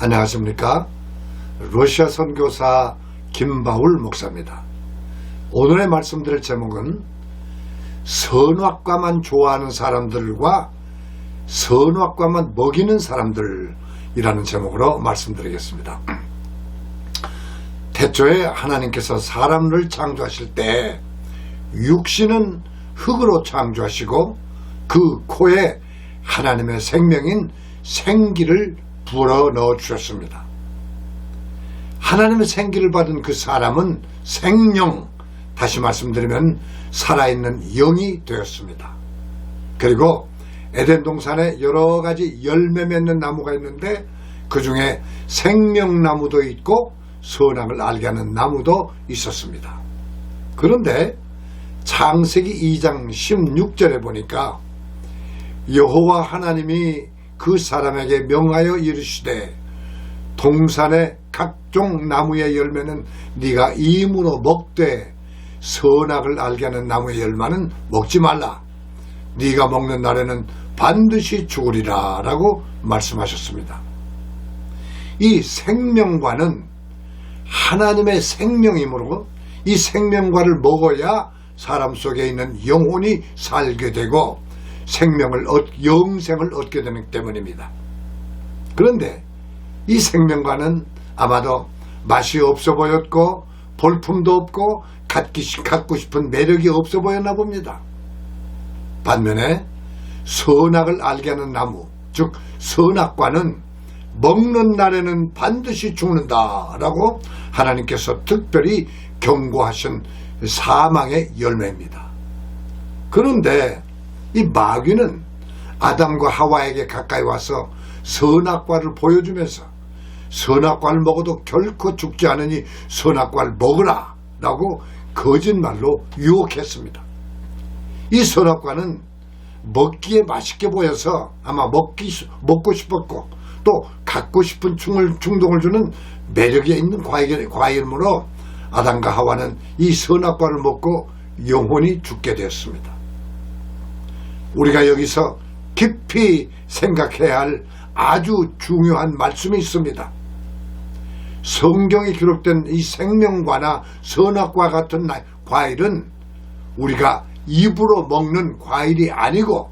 안녕하십니까? 러시아 선교사 김바울 목사입니다. 오늘의 말씀드릴 제목은 선악과만 좋아하는 사람들과 선악과만 먹이는 사람들이라는 제목으로 말씀드리겠습니다. 태초에 하나님께서 사람을 창조하실 때 육신은 흙으로 창조하시고 그 코에 하나님의 생명인 생기를 불어넣어 주셨습니다. 하나님의 생기를 받은 그 사람은 생명, 다시 말씀드리면 살아있는 영이 되었습니다. 그리고 에덴 동산에 여러 가지 열매 맺는 나무가 있는데 그 중에 생명나무도 있고 선악을 알게 하는 나무도 있었습니다. 그런데 창세기 2장 16절에 보니까 여호와 하나님이 그 사람에게 명하여 이르시되 동산의 각종 나무의 열매는 네가 임으로 먹되 선악을 알게 하는 나무의 열매는 먹지 말라. 네가 먹는 날에는 반드시 죽으리라 라고 말씀하셨습니다. 이 생명과는 하나님의 생명이므로 이 생명과를 먹어야 사람 속에 있는 영혼이 살게 되고 영생을 얻게 되기 때문입니다. 그런데 이 생명과는 아마도 맛이 없어 보였고 볼품도 없고 갖고 싶은 매력이 없어 보였나 봅니다. 반면에 선악을 알게 하는 나무, 즉 선악과는 먹는 날에는 반드시 죽는다라고 하나님께서 특별히 경고하신 사망의 열매입니다. 그런데 이 마귀는 아담과 하와에게 가까이 와서 선악과를 보여주면서 선악과를 먹어도 결코 죽지 않으니 선악과를 먹으라 라고 거짓말로 유혹했습니다. 이 선악과는 먹기에 맛있게 보여서 아마 먹고 싶었고 또 갖고 싶은 충동을 주는 매력이 있는 과일이므로 아담과 하와는 이 선악과를 먹고 영원히 죽게 되었습니다. 우리가 여기서 깊이 생각해야 할 아주 중요한 말씀이 있습니다. 성경에 기록된 이 생명과나 선악과 같은 과일은 우리가 입으로 먹는 과일이 아니고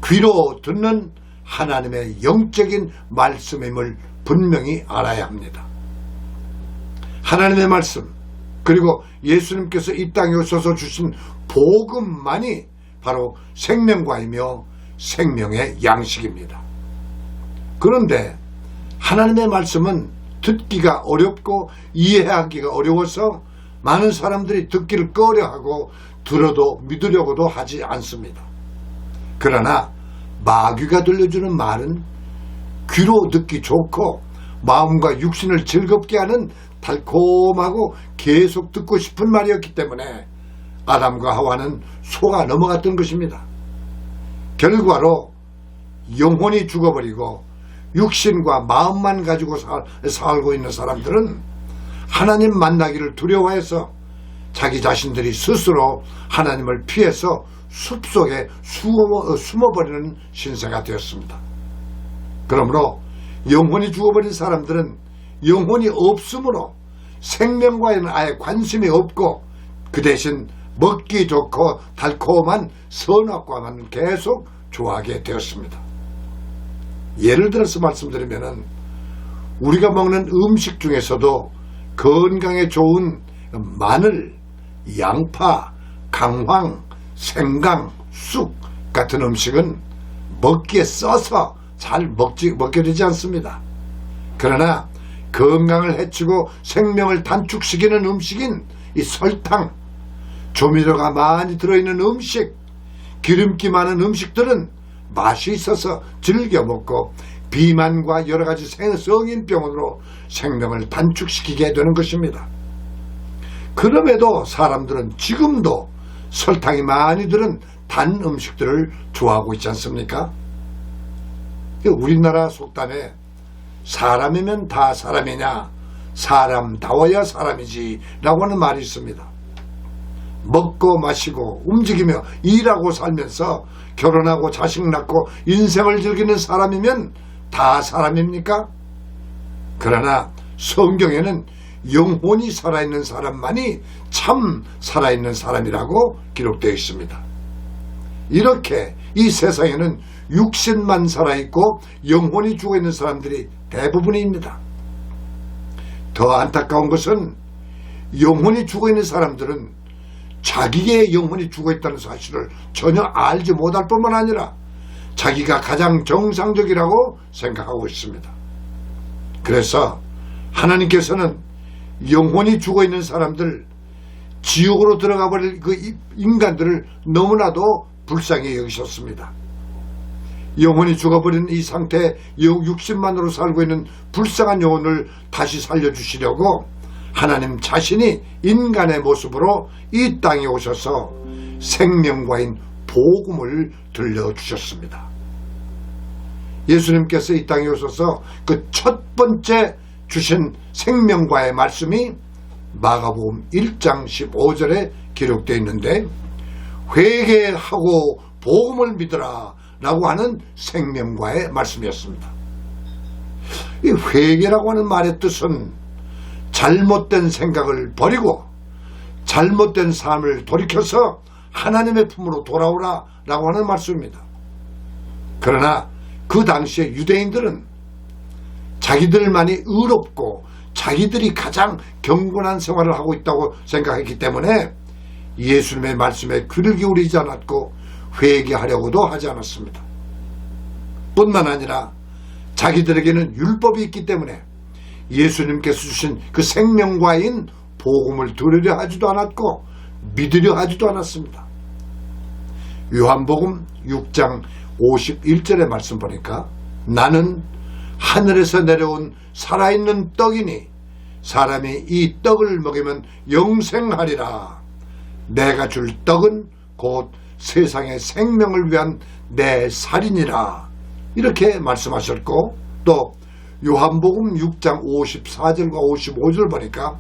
귀로 듣는 하나님의 영적인 말씀임을 분명히 알아야 합니다. 하나님의 말씀 그리고 예수님께서 이 땅에 오셔서 주신 복음만이 바로 생명과이며 생명의 양식입니다. 그런데 하나님의 말씀은 듣기가 어렵고 이해하기가 어려워서 많은 사람들이 듣기를 꺼려하고 들어도 믿으려고도 하지 않습니다. 그러나 마귀가 들려주는 말은 귀로 듣기 좋고 마음과 육신을 즐겁게 하는 달콤하고 계속 듣고 싶은 말이었기 때문에 아담과 하와는 속아 넘어갔던 것입니다. 결과로 영혼이 죽어버리고 육신과 마음만 가지고 살고 있는 사람들은 하나님 만나기를 두려워해서 자기 자신들이 스스로 하나님을 피해서 숲속에 숨어버리는 신세가 되었습니다. 그러므로 영혼이 죽어버린 사람들은 영혼이 없으므로 생명과에는 아예 관심이 없고 그 대신 먹기 좋고 달콤한 선악과만 계속 좋아하게 되었습니다. 예를 들어서 말씀드리면 우리가 먹는 음식 중에서도 건강에 좋은 마늘, 양파, 강황, 생강, 쑥 같은 음식은 먹기에 써서 잘 먹게 되지 않습니다. 그러나 건강을 해치고 생명을 단축시키는 음식인 이 설탕, 조미료가 많이 들어있는 음식, 기름기 많은 음식들은 맛이 있어서 즐겨 먹고 비만과 여러가지 성인병으로 생명을 단축시키게 되는 것입니다. 그럼에도 사람들은 지금도 설탕이 많이 들은 단 음식들을 좋아하고 있지 않습니까? 우리나라 속담에 사람이면 다 사람이냐, 사람다워야 사람이지 라고 하는 말이 있습니다. 먹고 마시고 움직이며 일하고 살면서 결혼하고 자식 낳고 인생을 즐기는 사람이면 다 사람입니까? 그러나 성경에는 영혼이 살아있는 사람만이 참 살아있는 사람이라고 기록되어 있습니다. 이렇게 이 세상에는 육신만 살아있고 영혼이 죽어있는 사람들이 대부분입니다. 더 안타까운 것은 영혼이 죽어있는 사람들은 자기의 영혼이 죽어있다는 사실을 전혀 알지 못할 뿐만 아니라 자기가 가장 정상적이라고 생각하고 있습니다. 그래서 하나님께서는 영혼이 죽어있는 사람들, 지옥으로 들어가 버릴 그 인간들을 너무나도 불쌍히 여기셨습니다. 영혼이 죽어버린 이 상태에 육신만으로 살고 있는 불쌍한 영혼을 다시 살려주시려고 하나님 자신이 인간의 모습으로 이 땅에 오셔서 생명과인 복음을 들려주셨습니다. 예수님께서 이 땅에 오셔서 그 첫 번째 주신 생명과의 말씀이 마가복음 1장 15절에 기록되어 있는데, 회개하고 복음을 믿으라 라고 하는 생명과의 말씀이었습니다. 이 회개라고 하는 말의 뜻은 잘못된 생각을 버리고 잘못된 삶을 돌이켜서 하나님의 품으로 돌아오라 라고 하는 말씀입니다. 그러나 그 당시에 유대인들은 자기들만이 의롭고 자기들이 가장 경건한 생활을 하고 있다고 생각했기 때문에 예수님의 말씀에 귀를 기울이지 않았고 회개하려고도 하지 않았습니다. 뿐만 아니라 자기들에게는 율법이 있기 때문에 예수님께서 주신 그 생명과인 복음을 들으려 하지도 않았고 믿으려 하지도 않았습니다. 요한복음 6장 51절의 말씀 보니까 나는 하늘에서 내려온 살아있는 떡이니 사람이 이 떡을 먹으면 영생하리라. 내가 줄 떡은 곧 세상의 생명을 위한 내 살이니라. 이렇게 말씀하셨고, 또 요한복음 6장 54절과 55절 보니까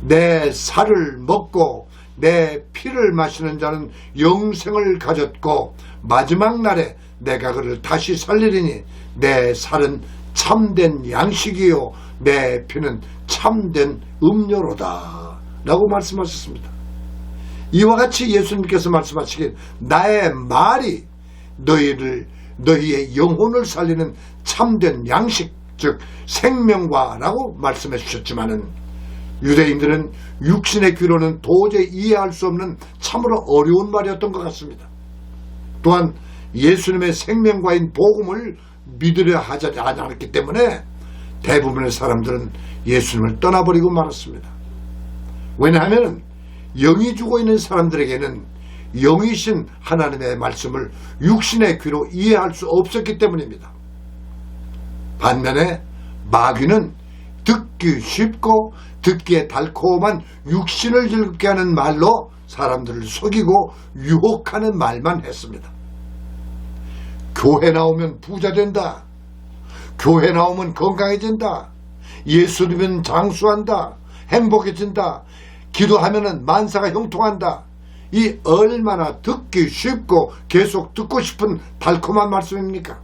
내 살을 먹고 내 피를 마시는 자는 영생을 가졌고 마지막 날에 내가 그를 다시 살리리니 내 살은 참된 양식이요 내 피는 참된 음료로다 라고 말씀하셨습니다. 이와 같이 예수님께서 말씀하시길 나의 말이 너희의 영혼을 살리는 참된 양식, 즉 생명과라고 말씀해 주셨지만은 유대인들은 육신의 귀로는 도저히 이해할 수 없는 참으로 어려운 말이었던 것 같습니다. 또한 예수님의 생명과인 복음을 믿으려 하지 않았기 때문에 대부분의 사람들은 예수님을 떠나버리고 말았습니다. 왜냐하면 영이 죽어 있는 사람들에게는 영이신 하나님의 말씀을 육신의 귀로 이해할 수 없었기 때문입니다. 반면에 마귀는 듣기 쉽고 듣기에 달콤한 육신을 즐겁게 하는 말로 사람들을 속이고 유혹하는 말만 했습니다. 교회 나오면 부자 된다. 교회 나오면 건강해진다. 예수 믿으면 장수한다. 행복해진다. 기도하면 만사가 형통한다. 이 얼마나 듣기 쉽고 계속 듣고 싶은 달콤한 말씀입니까?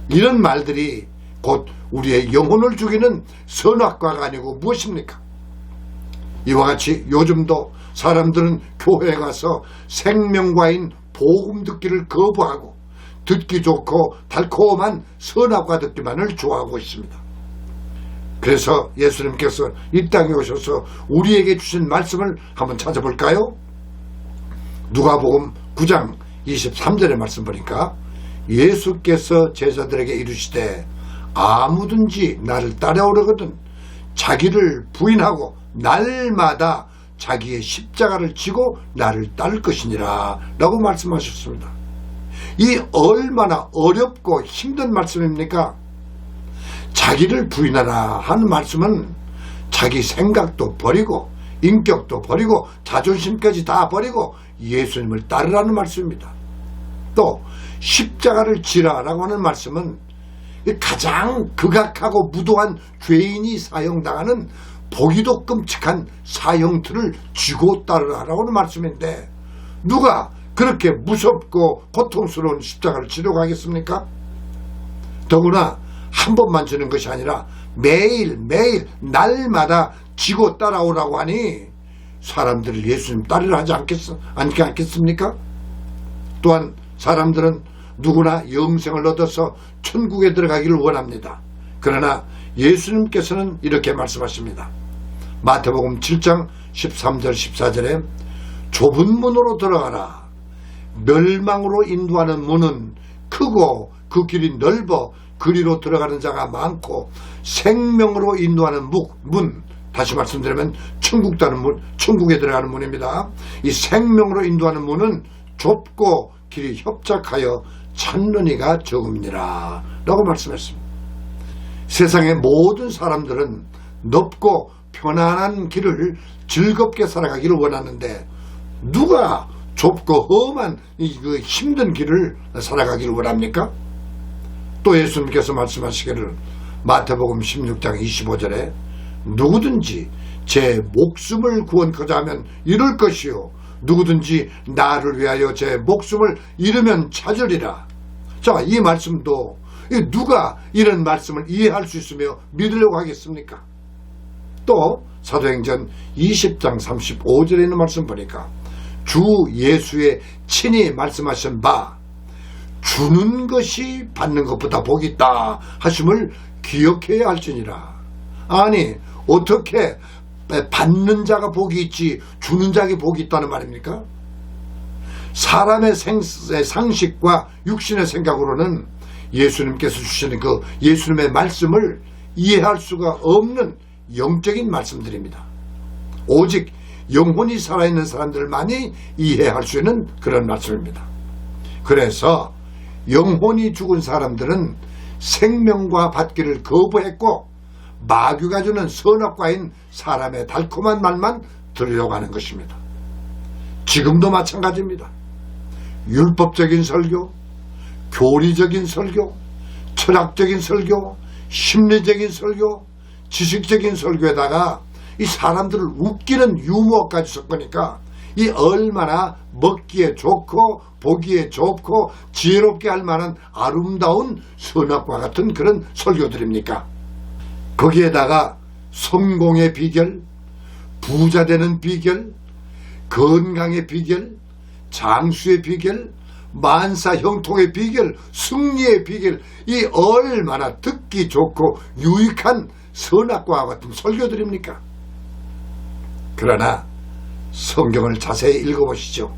이런 말들이 곧 우리의 영혼을 죽이는 선악과가 아니고 무엇입니까? 이와 같이 요즘도 사람들은 교회에 가서 생명과인 복음 듣기를 거부하고 듣기 좋고 달콤한 선악과 듣기만을 좋아하고 있습니다. 그래서 예수님께서 이 땅에 오셔서 우리에게 주신 말씀을 한번 찾아볼까요? 누가복음 9장 23절의 말씀 보니까 예수께서 제자들에게 이르시되 아무든지 나를 따라오려거든 자기를 부인하고 날마다 자기의 십자가를 지고 나를 따를 것이니라 라고 말씀하셨습니다. 이 얼마나 어렵고 힘든 말씀입니까? 자기를 부인하라 하는 말씀은 자기 생각도 버리고 인격도 버리고 자존심까지 다 버리고 예수님을 따르라는 말씀입니다. 또 십자가를 지라라고 하는 말씀은 가장 극악하고 무도한 죄인이 사형당하는 보기도 끔찍한 사형틀을 쥐고 따르라라고 하는 말씀인데 누가 그렇게 무섭고 고통스러운 십자가를 지려고 하겠습니까? 더구나 한 번만 주는 것이 아니라 매일 날마다 지고 따라오라고 하니 사람들이 예수님 따르려 하지 않겠습니까? 또한 사람들은 누구나 영생을 얻어서 천국에 들어가기를 원합니다. 그러나 예수님께서는 이렇게 말씀하십니다. 마태복음 7장 13절 14절에 좁은 문으로 들어가라. 멸망으로 인도하는 문은 크고 그 길이 넓어 그리로 들어가는 자가 많고 생명으로 인도하는 문, 다시 말씀드리면 천국에 들어가는 문입니다. 이 생명으로 인도하는 문은 좁고 길이 협착하여 찾는 이가 적음니라 라고 말씀했습니다. 세상의 모든 사람들은 넓고 편안한 길을 즐겁게 살아가기를 원하는데 누가 좁고 험한 그 힘든 길을 살아가기를 원합니까? 또 예수님께서 말씀하시기를 마태복음 16장 25절에 누구든지 제 목숨을 구원코자 하면 잃을 것이요 누구든지 나를 위하여 제 목숨을 잃으면 찾으리라. 자, 이 말씀도 누가 이런 말씀을 이해할 수 있으며 믿으려고 하겠습니까? 또 사도행전 20장 35절에 있는 말씀 보니까 주 예수의 친히 말씀하신 바 주는 것이 받는 것보다 복이 있다 하심을 기억해야 할지니라. 아니 어떻게 받는 자가 복이 있지 주는 자가 복이 있다는 말입니까? 사람의 상식과 육신의 생각으로는 예수님께서 주시는 그 예수님의 말씀을 이해할 수가 없는 영적인 말씀들입니다. 오직 영혼이 살아있는 사람들만이 이해할 수 있는 그런 말씀입니다. 그래서 영혼이 죽은 사람들은 생명과 받기를 거부했고 마귀가 주는 선악과인 사람의 달콤한 말만 들으려고 하는 것입니다. 지금도 마찬가지입니다. 율법적인 설교, 교리적인 설교, 철학적인 설교, 심리적인 설교, 지식적인 설교에다가 이 사람들을 웃기는 유머까지 섞으니까 이 얼마나 먹기에 좋고 보기에 좋고 지혜롭게 할 만한 아름다운 선악과 같은 그런 설교들입니까? 거기에다가 성공의 비결, 부자 되는 비결, 건강의 비결, 장수의 비결, 만사 형통의 비결, 승리의 비결, 이 얼마나 듣기 좋고 유익한 선악과와 같은 설교들입니까? 그러나 성경을 자세히 읽어보시죠.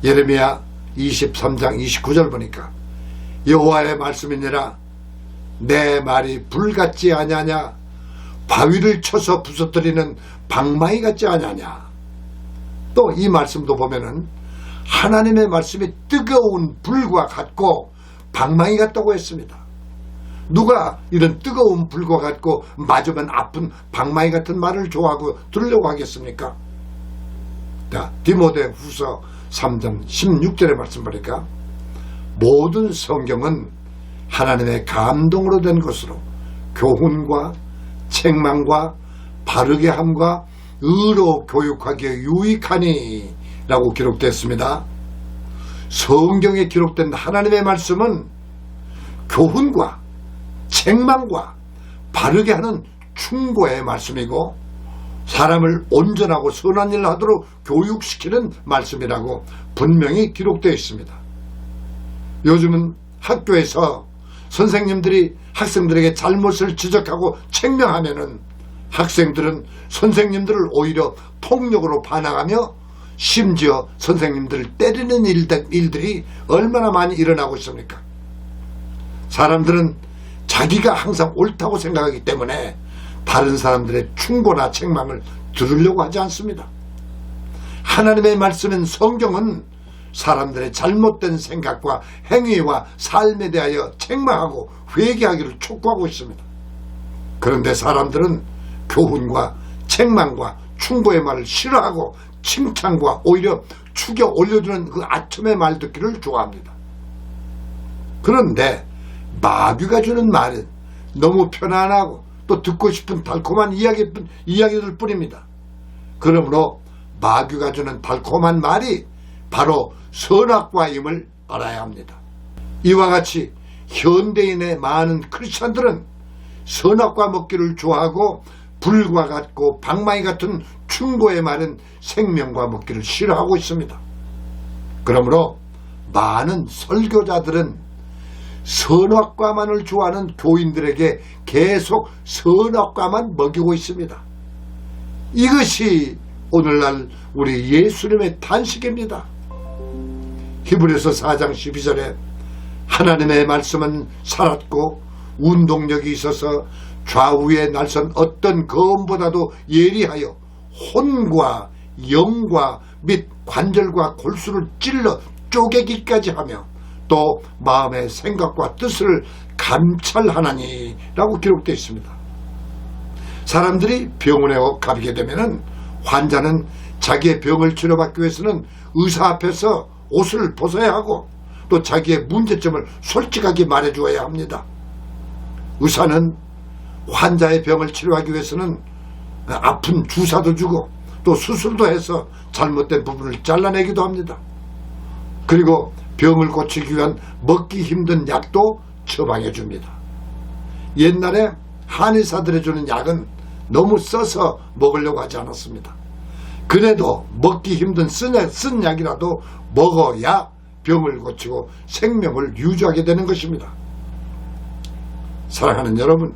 예레미야 23장 29절 보니까 여호와의 말씀이니라 내 말이 불같지 아냐냐 바위를 쳐서 부서뜨리는 방망이 같지 아냐냐. 또 이 말씀도 보면은 하나님의 말씀이 뜨거운 불과 같고 방망이 같다고 했습니다. 누가 이런 뜨거운 불과 같고 맞으면 아픈 방망이 같은 말을 좋아하고 들으려고 하겠습니까? 자, 디모데 후서 3장 16절의 말씀 보니까 모든 성경은 하나님의 감동으로 된 것으로 교훈과 책망과 바르게 함과 의로 교육하기에 유익하니 라고 기록되었습니다. 성경에 기록된 하나님의 말씀은 교훈과 책망과 바르게 하는 충고의 말씀이고 사람을 온전하고 선한 일을 하도록 교육시키는 말씀이라고 분명히 기록되어 있습니다. 요즘은 학교에서 선생님들이 학생들에게 잘못을 지적하고 책명하면은 학생들은 선생님들을 오히려 폭력으로 반항하며 심지어 선생님들을 때리는 일들이 얼마나 많이 일어나고 있습니까? 사람들은 자기가 항상 옳다고 생각하기 때문에 다른 사람들의 충고나 책망을 들으려고 하지 않습니다. 하나님의 말씀인 성경은 사람들의 잘못된 생각과 행위와 삶에 대하여 책망하고 회개하기를 촉구하고 있습니다. 그런데 사람들은 교훈과 책망과 충고의 말을 싫어하고 칭찬과 오히려 축여 올려주는 그 아첨의 말 듣기를 좋아합니다. 그런데 마귀가 주는 말은 너무 편안하고 또 듣고 싶은 달콤한 이야기들 뿐입니다. 그러므로 마귀가 주는 달콤한 말이 바로 선악과임을 알아야 합니다. 이와 같이 현대인의 많은 크리스찬들은 선악과 먹기를 좋아하고 불과 같고 방망이 같은 충고에 마른 생명과 먹기를 싫어하고 있습니다. 그러므로 많은 설교자들은 선악과만을 좋아하는 교인들에게 계속 선악과만 먹이고 있습니다. 이것이 오늘날 우리 예수님의 탄식입니다. 히브리서 4장 12절에 하나님의 말씀은 살았고 운동력이 있어서 좌우에 날선 어떤 검보다도 예리하여 혼과 영과 및 관절과 골수를 찔러 쪼개기까지 하며 또 마음의 생각과 뜻을 감찰하나니 라고 기록되어 있습니다. 사람들이 병원에 가게 되면 환자는 자기의 병을 치료받기 위해서는 의사 앞에서 옷을 벗어야 하고 또 자기의 문제점을 솔직하게 말해주어야 합니다. 의사는 환자의 병을 치료하기 위해서는 아픈 주사도 주고 또 수술도 해서 잘못된 부분을 잘라내기도 합니다. 그리고 병을 고치기 위한 먹기 힘든 약도 처방해 줍니다. 옛날에 한의사들이 주는 약은 너무 써서 먹으려고 하지 않았습니다. 그래도 먹기 힘든 쓴 약이라도 먹어야 병을 고치고 생명을 유지하게 되는 것입니다. 사랑하는 여러분,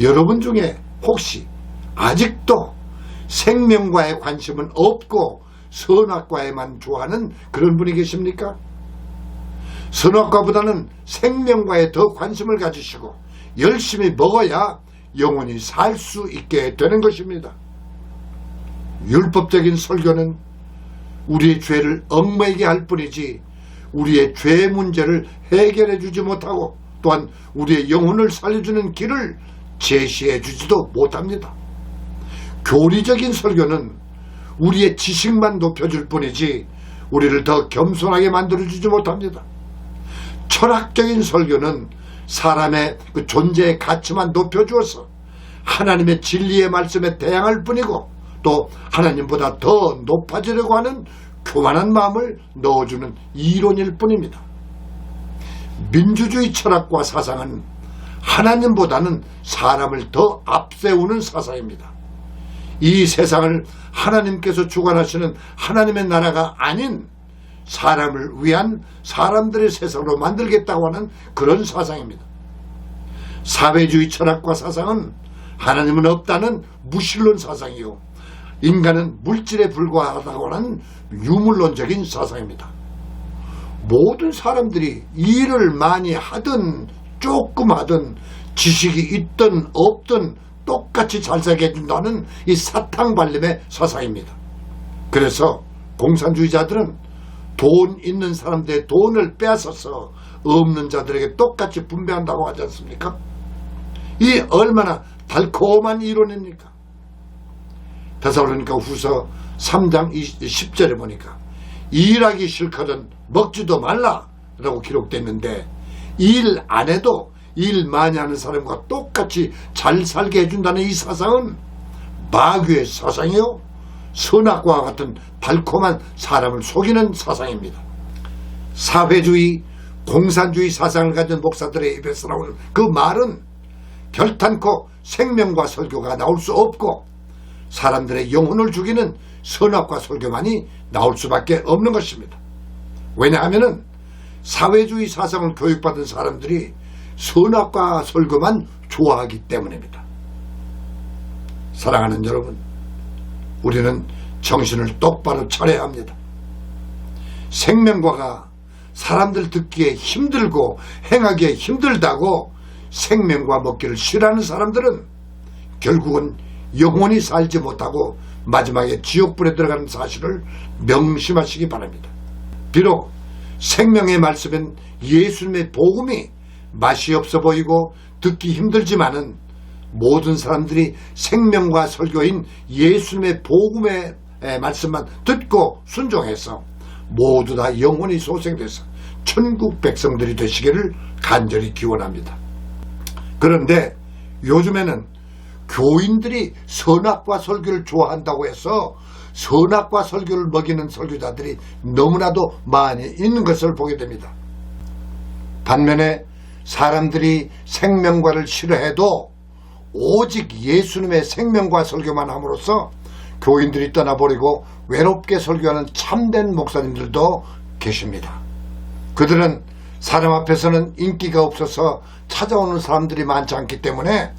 여러분 중에 혹시 아직도 생명과의 관심은 없고 선악과에만 좋아하는 그런 분이 계십니까? 선악과보다는 생명과에 더 관심을 가지시고 열심히 먹어야 영원히 살 수 있게 되는 것입니다. 율법적인 설교는 우리의 죄를 얽매이게 할 뿐이지 우리의 죄 문제를 해결해 주지 못하고 또한 우리의 영혼을 살려주는 길을 제시해 주지도 못합니다. 교리적인 설교는 우리의 지식만 높여줄 뿐이지 우리를 더 겸손하게 만들어주지 못합니다. 철학적인 설교는 사람의 그 존재의 가치만 높여주어서 하나님의 진리의 말씀에 대항할 뿐이고 또 하나님보다 더 높아지려고 하는 교만한 마음을 넣어주는 이론일 뿐입니다. 민주주의 철학과 사상은 하나님보다는 사람을 더 앞세우는 사상입니다. 이 세상을 하나님께서 주관하시는 하나님의 나라가 아닌 사람을 위한 사람들의 세상으로 만들겠다고 하는 그런 사상입니다. 사회주의 철학과 사상은 하나님은 없다는 무신론 사상이요, 인간은 물질에 불과하다고 하는 유물론적인 사상입니다. 모든 사람들이 일을 많이 하든 조금 하든 지식이 있든 없든 똑같이 잘 살게 해준다는 이 사탕발림의 사상입니다. 그래서 공산주의자들은 돈 있는 사람들의 돈을 빼앗아서 없는 자들에게 똑같이 분배한다고 하지 않습니까? 이 얼마나 달콤한 이론입니까? 데살로니가 후서 3장 10절에 보니까 일하기 싫거든 먹지도 말라라고 기록됐는데 일 안 해도 일 많이 하는 사람과 똑같이 잘 살게 해준다는 이 사상은 마귀의 사상이요, 선악과와 같은 달콤한 사람을 속이는 사상입니다. 사회주의, 공산주의 사상을 가진 목사들의 입에서 나오는 그 말은 결탄코 생명과 설교가 나올 수 없고 사람들의 영혼을 죽이는 선악과 설교만이 나올 수밖에 없는 것입니다. 왜냐하면 사회주의 사상을 교육받은 사람들이 선악과 설교만 좋아하기 때문입니다. 사랑하는 여러분, 우리는 정신을 똑바로 차려야 합니다. 생명과가 사람들 듣기에 힘들고 행하기에 힘들다고 생명과 먹기를 싫어하는 사람들은 결국은 영원히 살지 못하고 마지막에 지옥불에 들어가는 사실을 명심하시기 바랍니다. 비록 생명의 말씀은 예수님의 복음이 맛이 없어 보이고 듣기 힘들지만은 모든 사람들이 생명과 설교인 예수님의 복음의 말씀만 듣고 순종해서 모두 다 영원히 소생돼서 천국 백성들이 되시기를 간절히 기원합니다. 그런데 요즘에는 교인들이 선악과 설교를 좋아한다고 해서 선악과 설교를 먹이는 설교자들이 너무나도 많이 있는 것을 보게 됩니다. 반면에 사람들이 생명과를 싫어해도 오직 예수님의 생명과 설교만 함으로써 교인들이 떠나버리고 외롭게 설교하는 참된 목사님들도 계십니다. 그들은 사람 앞에서는 인기가 없어서 찾아오는 사람들이 많지 않기 때문에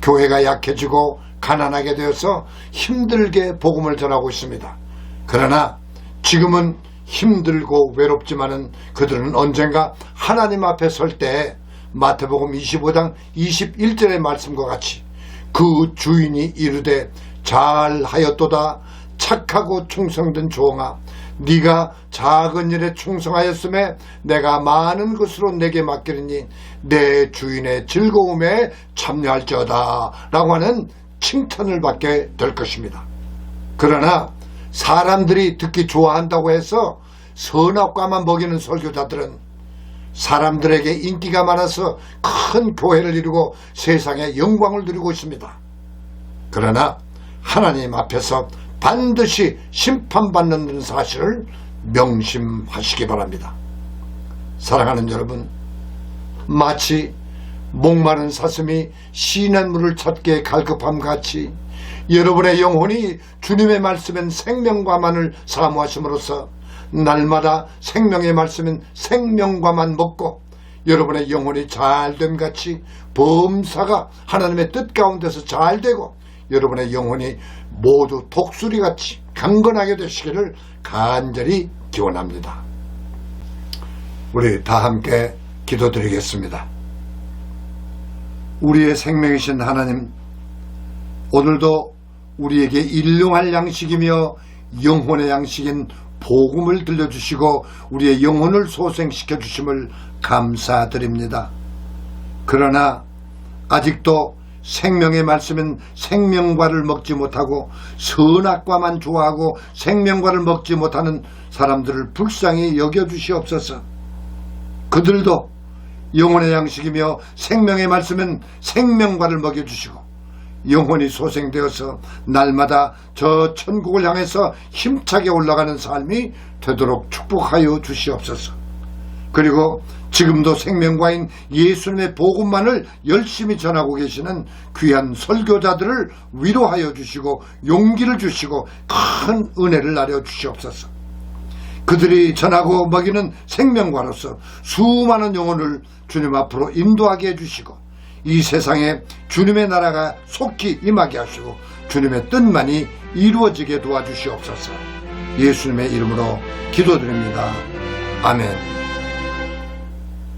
교회가 약해지고 가난하게 되어서 힘들게 복음을 전하고 있습니다. 그러나 지금은 힘들고 외롭지만은 그들은 언젠가 하나님 앞에 설 때 마태복음 25장 21절의 말씀과 같이 그 주인이 이르되 잘하였도다 착하고 충성된 종아, 네가 작은 일에 충성하였음에 내가 많은 것으로 내게 맡기리니 내 주인의 즐거움에 참여할지어다 라고 하는 칭찬을 받게 될 것입니다. 그러나 사람들이 듣기 좋아한다고 해서 선악과만 먹이는 설교자들은 사람들에게 인기가 많아서 큰 교회를 이루고 세상에 영광을 누리고 있습니다. 그러나 하나님 앞에서 반드시 심판받는 사실을 명심하시기 바랍니다. 사랑하는 여러분, 마치 목마른 사슴이 시냇물을 찾기에 갈급함 같이 여러분의 영혼이 주님의 말씀엔 생명과만을 사모하심으로써 날마다 생명의 말씀은 생명과만 먹고 여러분의 영혼이 잘됨 같이 범사가 하나님의 뜻 가운데서 잘되고 여러분의 영혼이 모두 독수리같이 강건하게 되시기를 간절히 기원합니다. 우리 다 함께 기도드리겠습니다. 우리의 생명이신 하나님, 오늘도 우리에게 일용할 양식이며 영혼의 양식인 복음을 들려주시고 우리의 영혼을 소생시켜 주심을 감사드립니다. 그러나 아직도 생명의 말씀은 생명과를 먹지 못하고 선악과만 좋아하고 생명과를 먹지 못하는 사람들을 불쌍히 여겨주시옵소서. 그들도 영혼의 양식이며 생명의 말씀은 생명과를 먹여주시고 영혼이 소생되어서 날마다 저 천국을 향해서 힘차게 올라가는 삶이 되도록 축복하여 주시옵소서. 그리고 지금도 생명과인 예수님의 복음만을 열심히 전하고 계시는 귀한 설교자들을 위로하여 주시고 용기를 주시고 큰 은혜를 나려 주시옵소서. 그들이 전하고 먹이는 생명과로서 수많은 영혼을 주님 앞으로 인도하게 해주시고 이 세상에 주님의 나라가 속히 임하게 하시고 주님의 뜻만이 이루어지게 도와주시옵소서. 예수님의 이름으로 기도드립니다. 아멘.